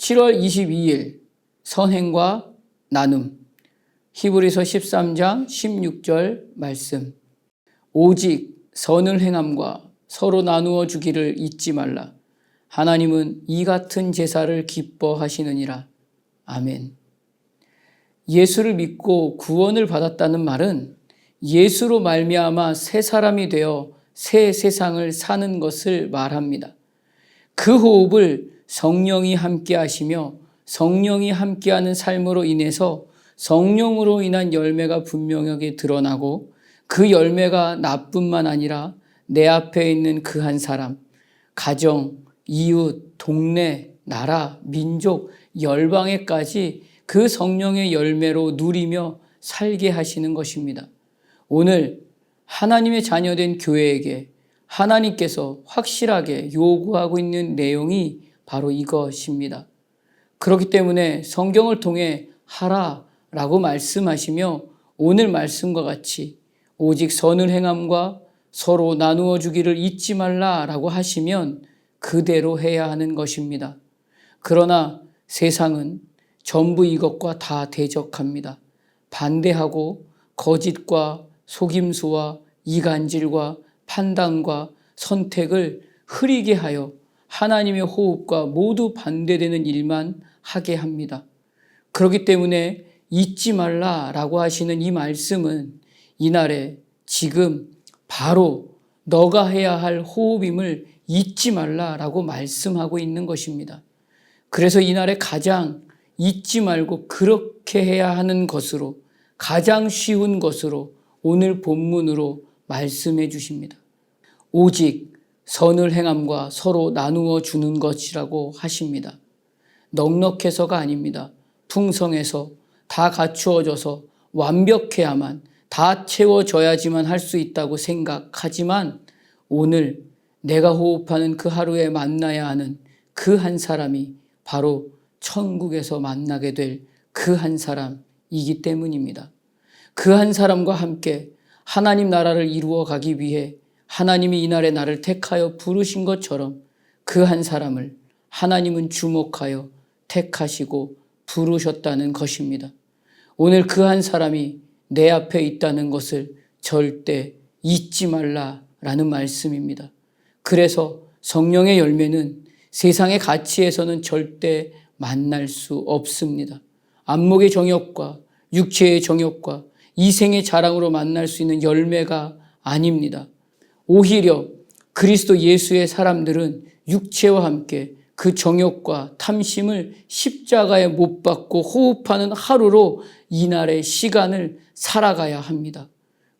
7월 22일 선행과 나눔. 히브리서 13장 16절 말씀. 오직 선을 행함과 서로 나누어 주기를 잊지 말라. 하나님은 이 같은 제사를 기뻐하시느니라. 아멘. 예수를 믿고 구원을 받았다는 말은 예수로 말미암아 새 사람이 되어 새 세상을 사는 것을 말합니다. 그 호흡을 성령이 함께 하시며 성령이 함께하는 삶으로 인해서 성령으로 인한 열매가 분명하게 드러나고, 그 열매가 나뿐만 아니라 내 앞에 있는 그 한 사람, 가정, 이웃, 동네, 나라, 민족, 열방에까지 그 성령의 열매로 누리며 살게 하시는 것입니다. 오늘 하나님의 자녀된 교회에게 하나님께서 확실하게 요구하고 있는 내용이 바로 이것입니다. 그렇기 때문에 성경을 통해 하라라고 말씀하시며 오늘 말씀과 같이 오직 선을 행함과 서로 나누어 주기를 잊지 말라라고 하시면 그대로 해야 하는 것입니다. 그러나 세상은 전부 이것과 다 대적합니다. 반대하고 거짓과 속임수와 이간질과 판단과 선택을 흐리게 하여 하나님의 호흡과 모두 반대되는 일만 하게 합니다. 그렇기 때문에 잊지 말라라고 하시는 이 말씀은 이날에 지금 바로 너가 해야 할 호흡임을 잊지 말라라고 말씀하고 있는 것입니다. 그래서 이날에 가장 잊지 말고 그렇게 해야 하는 것으로, 가장 쉬운 것으로 오늘 본문으로 말씀해 주십니다. 오직 선을 행함과 서로 나누어 주는 것이라고 하십니다. 넉넉해서가 아닙니다. 풍성해서 다 갖추어져서 완벽해야만, 다 채워져야지만 할 수 있다고 생각하지만 오늘 내가 호흡하는 그 하루에 만나야 하는 그 한 사람이 바로 천국에서 만나게 될 그 한 사람이기 때문입니다. 그 한 사람과 함께 하나님 나라를 이루어 가기 위해 하나님이 이날에 나를 택하여 부르신 것처럼 그 한 사람을 하나님은 주목하여 택하시고 부르셨다는 것입니다. 오늘 그 한 사람이 내 앞에 있다는 것을 절대 잊지 말라라는 말씀입니다. 그래서 성령의 열매는 세상의 가치에서는 절대 만날 수 없습니다. 안목의 정욕과 육체의 정욕과 이생의 자랑으로 만날 수 있는 열매가 아닙니다. 오히려 그리스도 예수의 사람들은 육체와 함께 그 정욕과 탐심을 십자가에 못 박고 호흡하는 하루로 이날의 시간을 살아가야 합니다.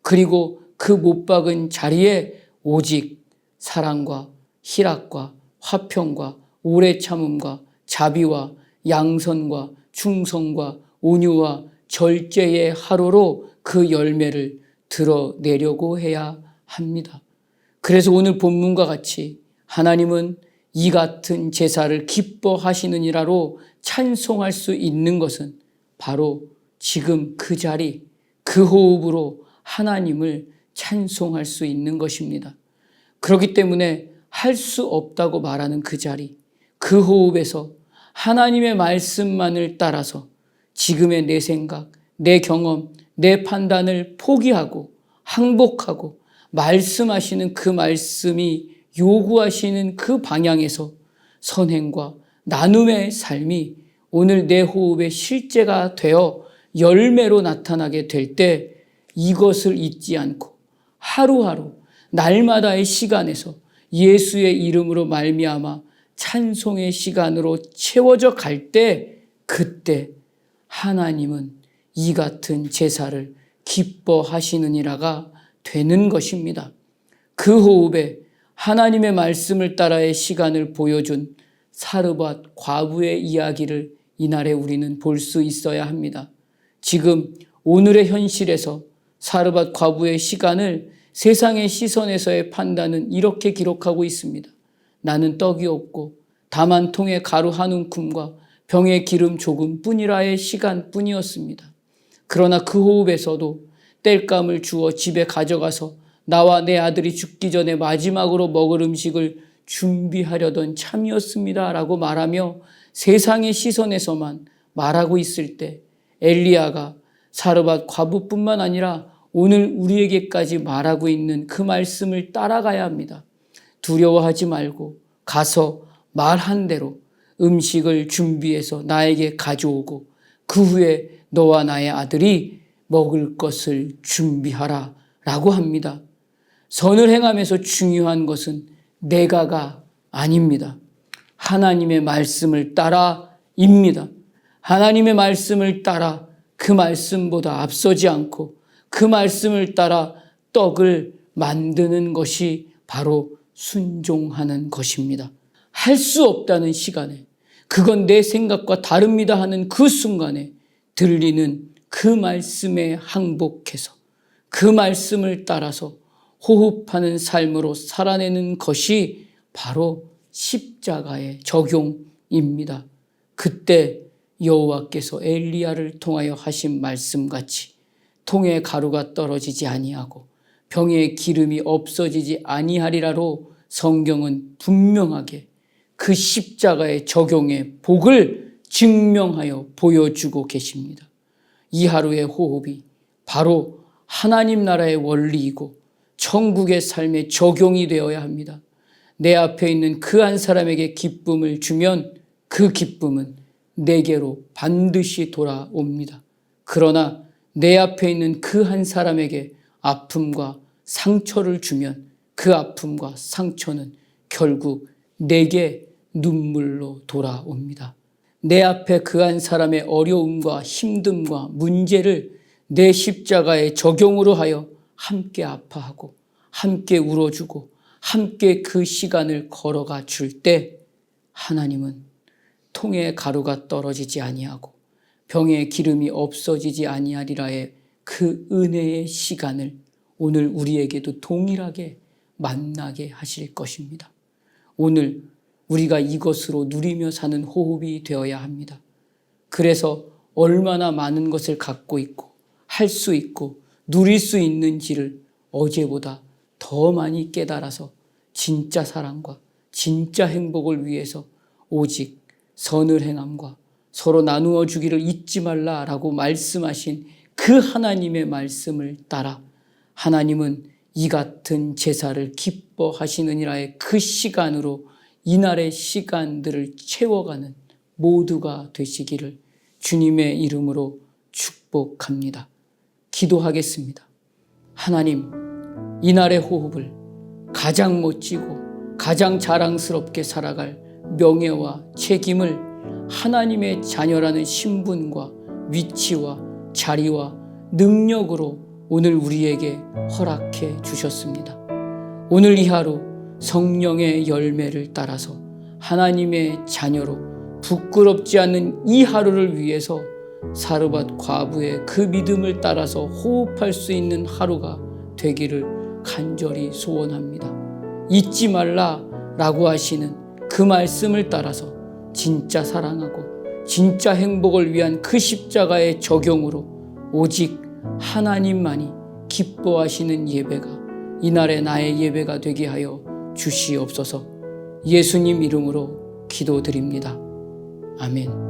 그리고 그 못 박은 자리에 오직 사랑과 희락과 화평과 오래 참음과 자비와 양선과 충성과 온유와 절제의 하루로 그 열매를 드러내려고 해야 합니다. 그래서 오늘 본문과 같이 하나님은 이 같은 제사를 기뻐하시느니라로 찬송할 수 있는 것은 바로 지금 그 자리, 그 호흡으로 하나님을 찬송할 수 있는 것입니다. 그렇기 때문에 할 수 없다고 말하는 그 자리, 그 호흡에서 하나님의 말씀만을 따라서 지금의 내 생각, 내 경험, 내 판단을 포기하고 항복하고 말씀하시는 그 말씀이 요구하시는 그 방향에서 선행과 나눔의 삶이 오늘 내 호흡의 실제가 되어 열매로 나타나게 될 때 이것을 잊지 않고 하루하루 날마다의 시간에서 예수의 이름으로 말미암아 찬송의 시간으로 채워져 갈 때 그때 하나님은 이 같은 제사를 기뻐하시느니라가 되는 것입니다. 그 호흡에 하나님의 말씀을 따라의 시간을 보여준 사르밧 과부의 이야기를 이날에 우리는 볼 수 있어야 합니다. 지금 오늘의 현실에서 사르밧 과부의 시간을 세상의 시선에서의 판단은 이렇게 기록하고 있습니다. 나는 떡이 없고 다만 통에 가루 한 움큼과 병에 기름 조금 뿐이라의 시간뿐이었습니다. 그러나 그 호흡에서도 땔감을 주어 집에 가져가서 나와 내 아들이 죽기 전에 마지막으로 먹을 음식을 준비하려던 참이었습니다 라고 말하며 세상의 시선에서만 말하고 있을 때 엘리야가 사르밧 과부뿐만 아니라 오늘 우리에게까지 말하고 있는 그 말씀을 따라가야 합니다. 두려워하지 말고 가서 말한 대로 음식을 준비해서 나에게 가져오고 그 후에 너와 나의 아들이 먹을 것을 준비하라 라고 합니다. 선을 행하면서 중요한 것은 내가가 아닙니다. 하나님의 말씀을 따라입니다. 하나님의 말씀을 따라 그 말씀보다 앞서지 않고 그 말씀을 따라 떡을 만드는 것이 바로 순종하는 것입니다. 할 수 없다는 시간에 그건 내 생각과 다릅니다 하는 그 순간에 들리는 그 말씀에 항복해서 그 말씀을 따라서 호흡하는 삶으로 살아내는 것이 바로 십자가의 적용입니다. 그때 여호와께서 엘리야를 통하여 하신 말씀같이 통에 가루가 떨어지지 아니하고 병에 기름이 없어지지 아니하리라로 성경은 분명하게 그 십자가의 적용의 복을 증명하여 보여주고 계십니다. 이 하루의 호흡이 바로 하나님 나라의 원리이고 천국의 삶의 적용이 되어야 합니다. 내 앞에 있는 그 한 사람에게 기쁨을 주면 그 기쁨은 내게로 반드시 돌아옵니다. 그러나 내 앞에 있는 그 한 사람에게 아픔과 상처를 주면 그 아픔과 상처는 결국 내게 눈물로 돌아옵니다. 내 앞에 그 한 사람의 어려움과 힘듦과 문제를 내 십자가의 적용으로 하여 함께 아파하고 함께 울어주고 함께 그 시간을 걸어가 줄 때 하나님은 통에 가루가 떨어지지 아니하고 병에 기름이 없어지지 아니하리라의 그 은혜의 시간을 오늘 우리에게도 동일하게 만나게 하실 것입니다. 오늘 우리가 이것으로 누리며 사는 호흡이 되어야 합니다. 그래서 얼마나 많은 것을 갖고 있고 할 수 있고 누릴 수 있는지를 어제보다 더 많이 깨달아서 진짜 사랑과 진짜 행복을 위해서 오직 선을 행함과 서로 나누어 주기를 잊지 말라라고 말씀하신 그 하나님의 말씀을 따라 하나님은 이 같은 제사를 기뻐하시느니라의 그 시간으로 이날의 시간들을 채워가는 모두가 되시기를 주님의 이름으로 축복합니다. 기도하겠습니다. 하나님, 이날의 호흡을 가장 멋지고 가장 자랑스럽게 살아갈 명예와 책임을 하나님의 자녀라는 신분과 위치와 자리와 능력으로 오늘 우리에게 허락해 주셨습니다. 오늘 이 하루 성령의 열매를 따라서 하나님의 자녀로 부끄럽지 않는 이 하루를 위해서 사르밧 과부의 그 믿음을 따라서 호흡할 수 있는 하루가 되기를 간절히 소원합니다. 잊지 말라라고 하시는 그 말씀을 따라서 진짜 사랑하고 진짜 행복을 위한 그 십자가의 적용으로 오직 하나님만이 기뻐하시는 예배가 이날의 나의 예배가 되게 하여 주시옵소서. 예수님 이름으로 기도드립니다. 아멘.